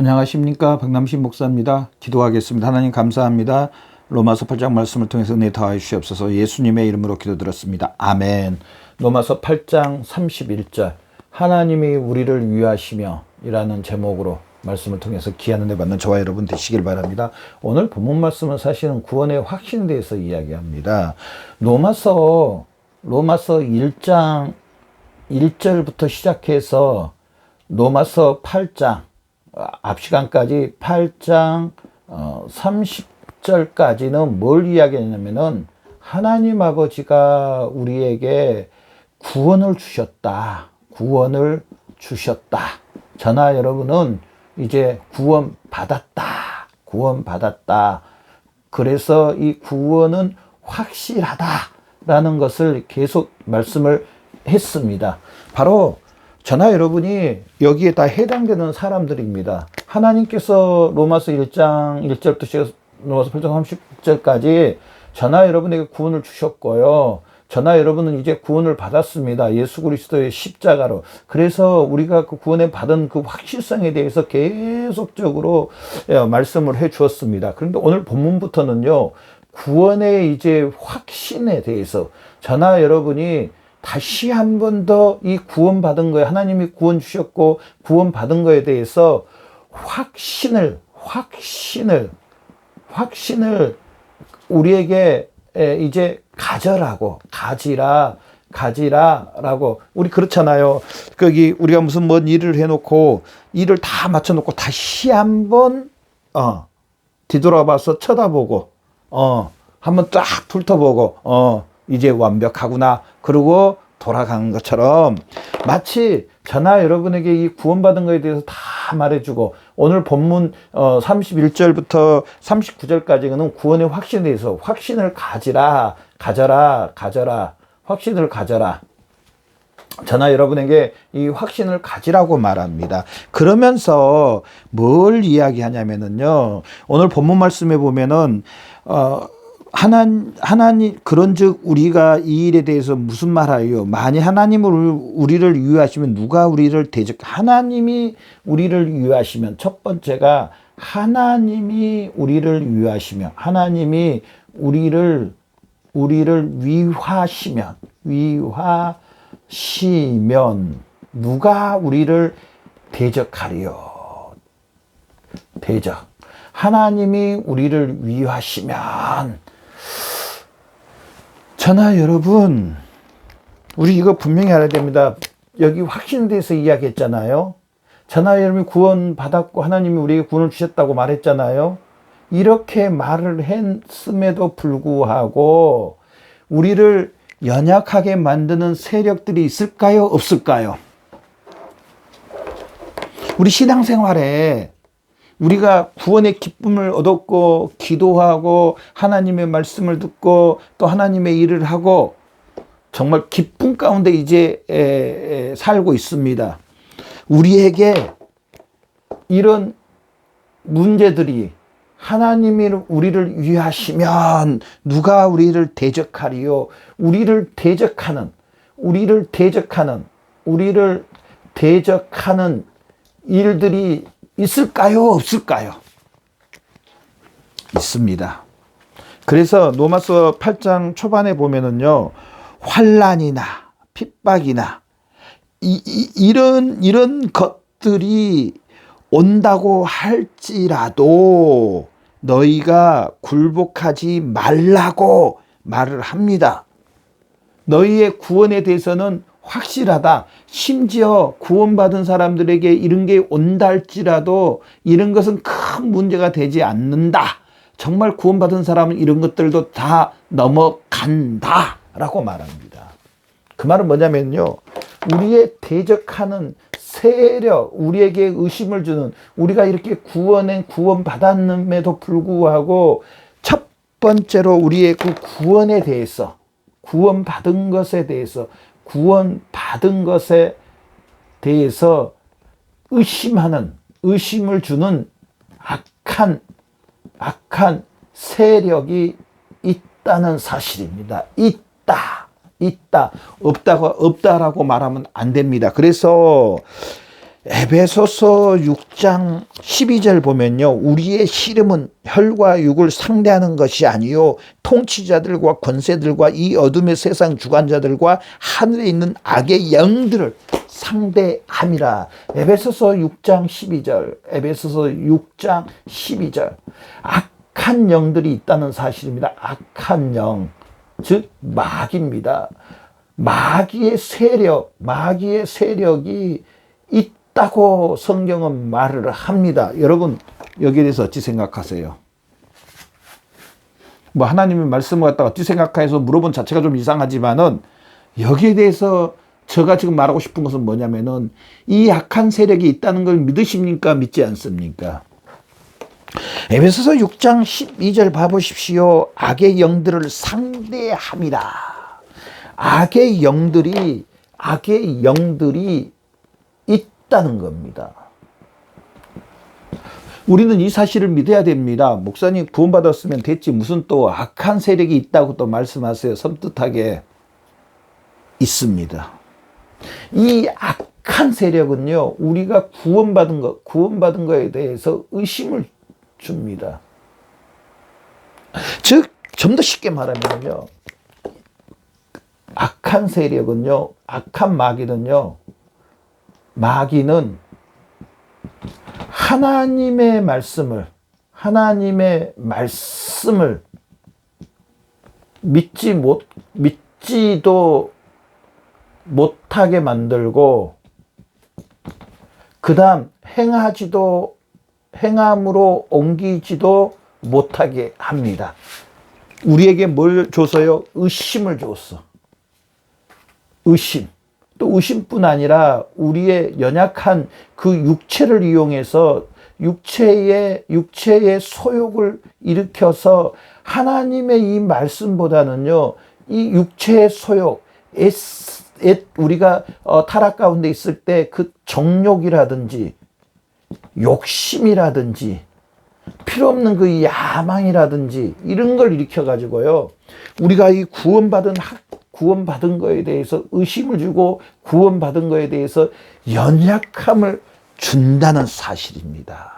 안녕하십니까, 박남신 목사입니다. 기도하겠습니다. 하나님 감사합니다. 로마서 8장 말씀을 통해서 은혜 더하여 주시옵소서. 예수님의 이름으로 기도드렸습니다. 아멘. 로마서 8장 31절 하나님이 우리를 위하시며 이라는 제목으로 말씀을 통해서 귀한 은혜 받는 저와 여러분 되시길 바랍니다. 오늘 본문 말씀은 사실은 구원의 확신에 대해서 이야기합니다. 로마서 1장 1절부터 시작해서 로마서 8장 앞 시간까지 8장 30절까지는 뭘 이야기하냐면은 하나님 아버지가 우리에게 구원을 주셨다. 구원을 주셨다. 저나 여러분은 이제 구원 받았다. 구원 받았다. 그래서 이 구원은 확실하다라는 것을 계속 말씀을 했습니다. 바로 저나 여러분이 여기에 다 해당되는 사람들입니다. 하나님께서 로마서 1장 1절부터 시작해서 로마서 8장 30절까지 저나 여러분에게 구원을 주셨고요. 저나 여러분은 이제 구원을 받았습니다. 예수 그리스도의 십자가로. 그래서 우리가 그 구원에 받은 그 확실성에 대해서 계속적으로 말씀을 해 주었습니다. 그런데 오늘 본문부터는요, 구원의 이제 확신에 대해서 저나 여러분이 다시 한 번 더 이 구원받은 거에, 하나님이 구원 주셨고 구원받은 거에 대해서 확신을 우리에게 이제 가지라라고. 우리 그렇잖아요. 거기 우리가 무슨 뭔 일을 해놓고 일을 다 맞춰놓고 다시 한 번 뒤돌아봐서 쳐다보고 한번 딱 훑어보고 이제 완벽하구나. 그러고 돌아가는 것처럼 마치 저나 여러분에게 이 구원받은 것에 대해서 다 말해주고, 오늘 본문 31절부터 39절까지는 구원의 확신에 대해서 확신을 가져라. 확신을 가져라. 저나 여러분에게 이 확신을 가지라고 말합니다. 그러면서 뭘 이야기하냐면은요, 오늘 본문 말씀에 보면은 하나님 그런즉 우리가 이 일에 대해서 무슨 말하요? 만일 하나님을 우리를 위하시면 누가 우리를 하나님이 우리를 위하시면, 첫 번째가 하나님이 우리를 위하시면, 하나님이 우리를 위하시면 누가 우리를 대적하리요? 대적. 하나님이 우리를 위하시면, 저나 여러분, 우리 이거 분명히 알아야 됩니다. 여기 확신에 대해서 이야기했잖아요. 저나 여러분이 구원 받았고 하나님이 우리에게 구원을 주셨다고 말했잖아요. 이렇게 말을 했음에도 불구하고 우리를 연약하게 만드는 세력들이 있을까요? 없을까요? 우리 신앙생활에 우리가 구원의 기쁨을 얻었고 기도하고 하나님의 말씀을 듣고 또 하나님의 일을 하고 정말 기쁨 가운데 이제 살고 있습니다. 우리에게 이런 문제들이, 하나님이 우리를 위하시면 누가 우리를 대적하리요? 우리를 대적하는 일들이 있을까요? 없을까요? 있습니다. 그래서 로마서 8장 초반에 보면은요, 환난이나 핍박이나 이런 것들이 온다고 할지라도 너희가 굴복하지 말라고 말을 합니다. 너희의 구원에 대해서는 확실하다. 심지어 구원받은 사람들에게 이런 게 온다 할지라도 이런 것은 큰 문제가 되지 않는다. 정말 구원받은 사람은 이런 것들도 다 넘어간다 라고 말합니다. 그 말은 뭐냐면요, 우리의 대적하는 세력, 우리에게 의심을 주는, 우리가 이렇게 구원받았음에도 불구하고 첫 번째로 우리의 그 구원에 대해서, 구원받은 것에 대해서 의심을 주는 악한 세력이 있다는 사실입니다. 있다. 없다라고 말하면 안 됩니다. 그래서 에베소서 6장 12절 보면요. 우리의 씨름은 혈과 육을 상대하는 것이 아니요 통치자들과 권세들과 이 어둠의 세상 주관자들과 하늘에 있는 악의 영들을 상대함이라. 에베소서 6장 12절. 에베소서 6장 12절. 악한 영들이 있다는 사실입니다. 악한 영. 즉 마귀입니다. 마귀의 세력이 있다고 성경은 말을 합니다. 여러분 여기에 대해서 어찌 생각하세요? 뭐 하나님의 말씀을 갖다가 어찌 생각해서 물어본 자체가 좀 이상하지만은 여기에 대해서 제가 지금 말하고 싶은 것은 뭐냐면은 이 악한 세력이 있다는 걸 믿으십니까? 믿지 않습니까? 에베소서 6장 12절 봐보십시오. 악의 영들을 상대함이라. 악의 영들이 있다는 겁니다. 우리는 이 사실을 믿어야 됩니다. 목사님 구원받았으면 됐지 무슨 또 악한 세력이 있다고 또 말씀하세요. 섬뜩하게 있습니다. 이 악한 세력은요, 우리가 구원받은 거에 대해서 의심을 줍니다. 즉, 좀 더 쉽게 말하면요, 악한 세력은요, 악한 마귀는 하나님의 말씀을 믿지도 못하게 만들고, 그 다음 행함으로 옮기지도 못하게 합니다. 우리에게 뭘 줘서요? 의심을 줬어. 의심. 또 의심뿐 아니라 우리의 연약한 그 육체를 이용해서 육체의 소욕을 일으켜서 하나님의 이 말씀보다는요, 이 육체의 소욕, 우리가 타락 가운데 있을 때 그 정욕이라든지 욕심이라든지 필요 없는 그 야망이라든지 이런 걸 일으켜 가지고요, 우리가 이 구원받은 거에 대해서 의심을 주고 구원받은 거에 대해서 연약함을 준다는 사실입니다.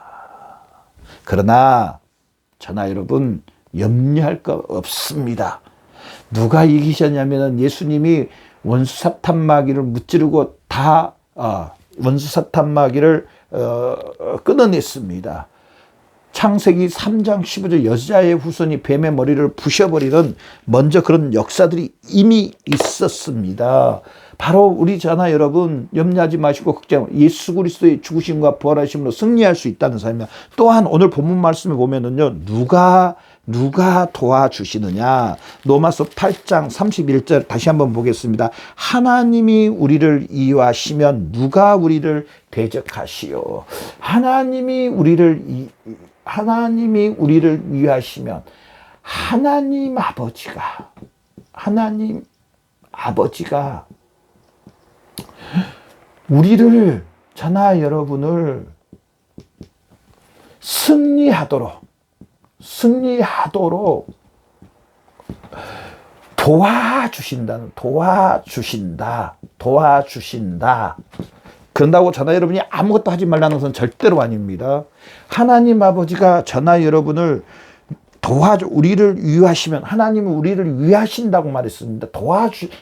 그러나 저나 여러분 염려할 거 없습니다. 누가 이기셨냐면 예수님이 원수 사탄 마귀를 무찌르고 다 원수 사탄 마귀를 끊어냈습니다. 창세기 3장 15절 여자의 후손이 뱀의 머리를 부셔버리는 먼저 그런 역사들이 이미 있었습니다. 바로 우리 저나 여러분 염려하지 마시고 걱정, 예수 그리스도의 죽으심과 부활하심으로 승리할 수 있다는 사실입니다. 또한 오늘 본문 말씀에 보면은요, 누가 도와주시느냐. 로마서 8장 31절 다시 한번 보겠습니다. 하나님이 우리를 이유하시면 누가 우리를 대적하시오. 하나님이 우리를 위하시면 하나님 아버지가 우리를, 저나 여러분을 승리하도록 도와주신다. 그런다고 저나 여러분이 아무것도 하지 말라는 것은 절대로 아닙니다. 하나님 아버지가 저나 여러분을 우리를 위하시면, 하나님은 우리를 위하신다고 말했습니다.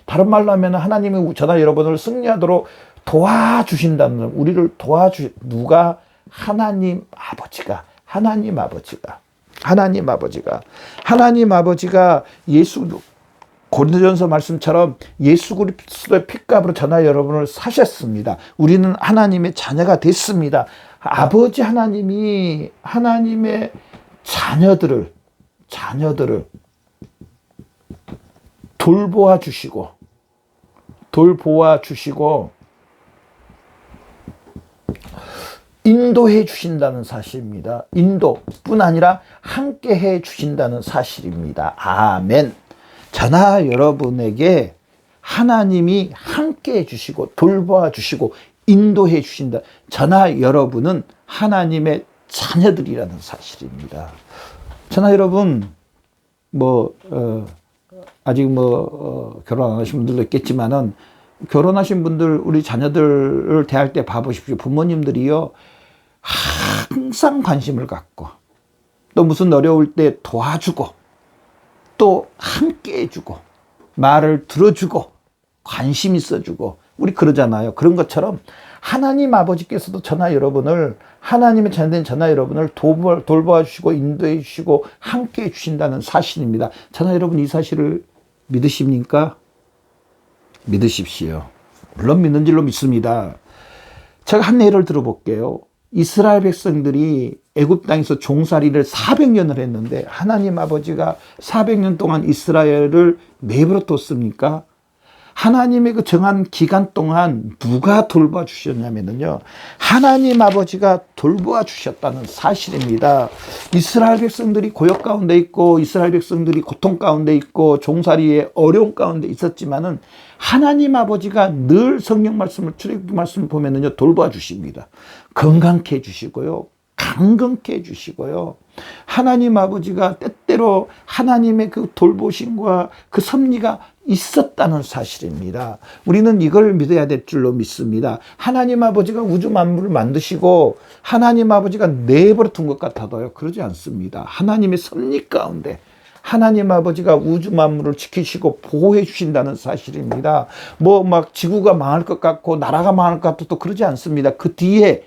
다른 말로 하면 하나님이 저나 여러분을 승리하도록 도와주신다는, 우리를 누가? 하나님 아버지가 고린도전서 말씀처럼 예수 그리스도의 피값으로 저나 여러분을 사셨습니다. 우리는 하나님의 자녀가 됐습니다. 아버지 하나님이 하나님의 자녀들을 돌보아 주시고 인도해 주신다는 사실입니다. 인도뿐 아니라 함께 해 주신다는 사실입니다. 아멘. 저나 여러분에게 하나님이 함께 해 주시고 돌보아 주시고 인도해 주신다. 저나 여러분은 하나님의 자녀들이라는 사실입니다. 저나 여러분 아직 결혼 안 하신 분들도 있겠지만은 결혼하신 분들, 우리 자녀들을 대할 때 봐보십시오. 부모님들이요, 항상 관심을 갖고, 또 무슨 어려울 때 도와주고, 또 함께 해주고, 말을 들어주고, 관심 있어주고, 우리 그러잖아요. 그런 것처럼 하나님 아버지께서도 저나 여러분을, 하나님의 자녀된 저나 여러분을 돌보아 주시고, 인도해 주시고, 함께 해 주신다는 사실입니다. 저나 여러분 이 사실을 믿으십니까? 믿으십시오. 물론 믿는 줄로 믿습니다. 제가 한 예를 들어볼게요. 이스라엘 백성들이 애굽 땅에서 종살이를 400년을 했는데 하나님 아버지가 400년 동안 이스라엘을 내버려 뒀습니까? 하나님의 그 정한 기간 동안 누가 돌봐 주셨냐면요, 하나님 아버지가 돌보아 주셨다는 사실입니다. 이스라엘 백성들이 고역 가운데 있고, 이스라엘 백성들이 고통 가운데 있고, 종살이의 어려움 가운데 있었지만은 하나님 아버지가 늘 성경 말씀을, 출애굽기 말씀을 보면은요, 돌봐 주십니다. 건강케 해주시고요, 강건케 해주시고요. 하나님 아버지가 때때로 하나님의 그 돌보심과 그 섭리가 있었다는 사실입니다. 우리는 이걸 믿어야 될 줄로 믿습니다. 하나님 아버지가 우주 만물을 만드시고 하나님 아버지가 내버려 둔 것 같아도요, 그러지 않습니다. 하나님의 섭리 가운데 하나님 아버지가 우주 만물을 지키시고 보호해 주신다는 사실입니다. 뭐 막 지구가 망할 것 같고 나라가 망할 것 같아도 그러지 않습니다. 그 뒤에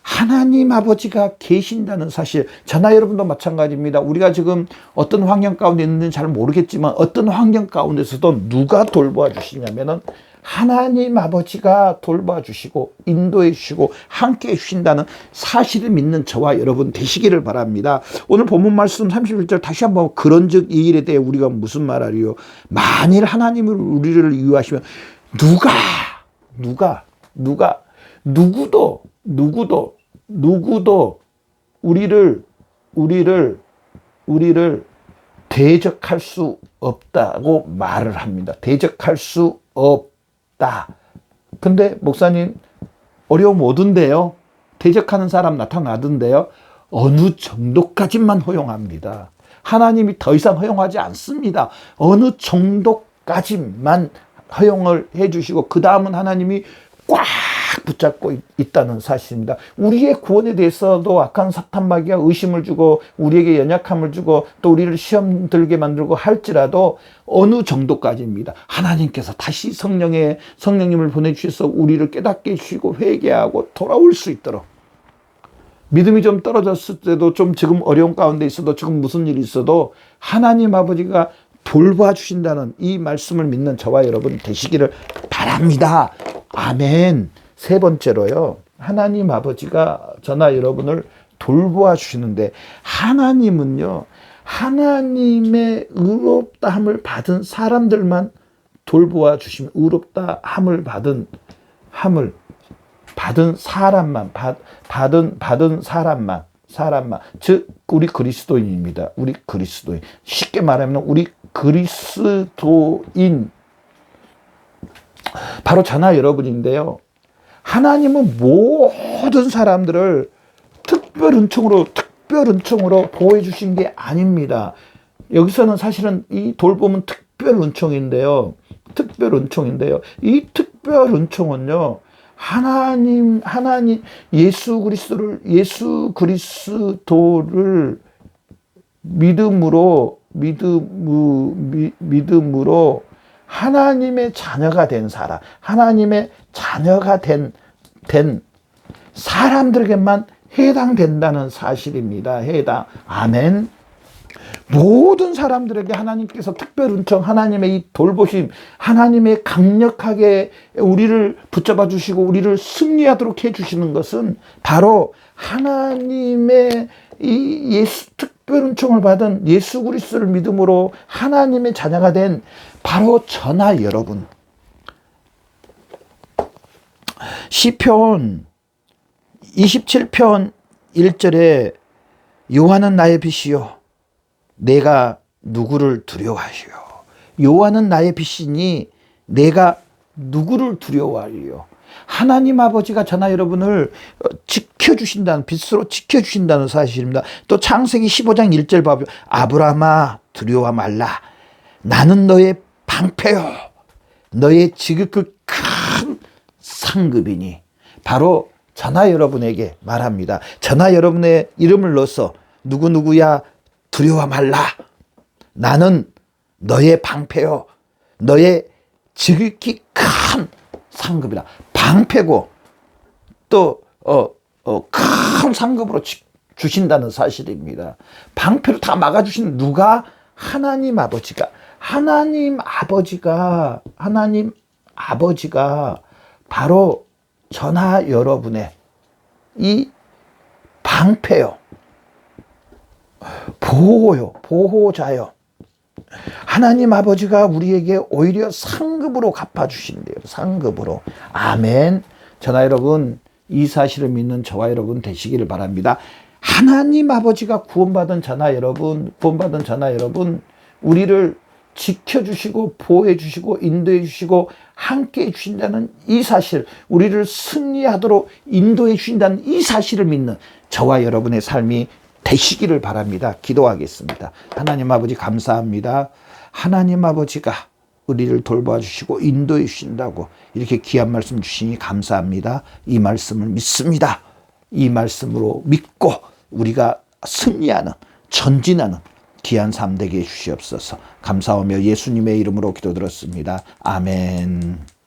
하나님 아버지가 계신다는 사실, 저나 여러분도 마찬가지입니다. 우리가 지금 어떤 환경 가운데 있는지는 잘 모르겠지만 어떤 환경 가운데서도 누가 돌보아 주시냐면은 하나님 아버지가 돌봐 주시고 인도해 주시고 함께 해 주신다는 사실을 믿는 저와 여러분 되시기를 바랍니다. 오늘 본문 말씀 31절 다시 한번, 그런즉 이 일에 대해 우리가 무슨 말하리요? 만일 하나님을 우리를 이유하시면 누구도 우리를 대적할 수 없다고 말을 합니다. 대적할 수 없다. 근데 목사님, 어려움 오던데요? 대적하는 사람 나타나던데요? 어느 정도까지만 허용합니다. 하나님이 더 이상 허용하지 않습니다. 어느 정도까지만 허용을 해주시고 그 다음은 하나님이 꽉 붙잡고 있다는 사실입니다. 우리의 구원에 대해서도 악한 사탄마귀가 의심을 주고 우리에게 연약함을 주고 또 우리를 시험 들게 만들고 할지라도 어느 정도까지입니다. 하나님께서 다시 성령님을 보내주셔서 우리를 깨닫게 해주시고 회개하고 돌아올 수 있도록, 믿음이 좀 떨어졌을 때도, 좀 지금 어려운 가운데 있어도, 지금 무슨 일이 있어도 하나님 아버지가 돌봐 주신다는 이 말씀을 믿는 저와 여러분 되시기를 바랍니다. 아멘. 세 번째로요, 하나님 아버지가 저나 여러분을 돌보아 주시는데, 하나님은요, 하나님의 의롭다함을 받은 사람들만 돌보아 주시면, 의롭다함을 받은 사람만, 받은 사람만, 즉 우리 그리스도인입니다. 우리 그리스도인, 쉽게 말하면 우리 그리스도인, 바로 저나 여러분인데요, 하나님은 모든 사람들을 특별 은총으로 보호해 주신 게 아닙니다. 여기서는 사실은 이 돌봄은 특별 은총인데요. 이 특별 은총은요, 하나님 예수 그리스도를 믿음으로 하나님의 자녀가 된 사람, 하나님의 자녀가 된 사람들에게만 해당된다는 사실입니다. 아멘. 모든 사람들에게 하나님께서 특별 은총, 하나님의 이 돌보심, 하나님의 강력하게 우리를 붙잡아 주시고 우리를 승리하도록 해 주시는 것은 바로 하나님의 이 특별 은총을 받은 예수 그리스도를 믿음으로 하나님의 자녀가 된 바로 저나 여러분. 시편 27편 1절에 여호와는 나의 빛이요 내가 누구를 두려워하시오. 여호와는 나의 빛이니 내가 누구를 두려워하리요. 하나님 아버지가 저나 여러분을 지켜주신다는, 빛으로 지켜주신다는 사실입니다. 또 창세기 15장 1절 봐요. 아브라함아 두려워 말라. 나는 너의 방패요. 너의 지극히 큰 상급이니 바로 저나 여러분에게 말합니다. 저나 여러분의 이름을 넣어서 누구누구야 두려워 말라. 나는 너의 방패요. 너의 지극히 큰 상급이라. 방패고 또 큰 상급으로 주신다는 사실입니다. 방패로 다 막아주신 누가? 하나님 아버지가. 하나님 아버지가 바로 저나 여러분의 이 방패요. 보호요. 보호자요. 하나님 아버지가 우리에게 오히려 상급으로 갚아주신대요. 상급으로. 아멘. 저나 여러분, 이 사실을 믿는 저와 여러분 되시기를 바랍니다. 하나님 아버지가 구원받은 저나 여러분, 우리를 지켜주시고 보호해주시고 인도해주시고 함께해 주신다는 이 사실, 우리를 승리하도록 인도해 주신다는 이 사실을 믿는 저와 여러분의 삶이 되시기를 바랍니다. 기도하겠습니다. 하나님 아버지 감사합니다. 하나님 아버지가 우리를 돌봐주시고 인도해 주신다고 이렇게 귀한 말씀 주시니 감사합니다. 이 말씀을 믿습니다. 이 말씀으로 믿고 우리가 승리하는, 전진하는 귀한 삶 되게 해주시옵소서. 감사하며 예수님의 이름으로 기도드렸습니다. 아멘.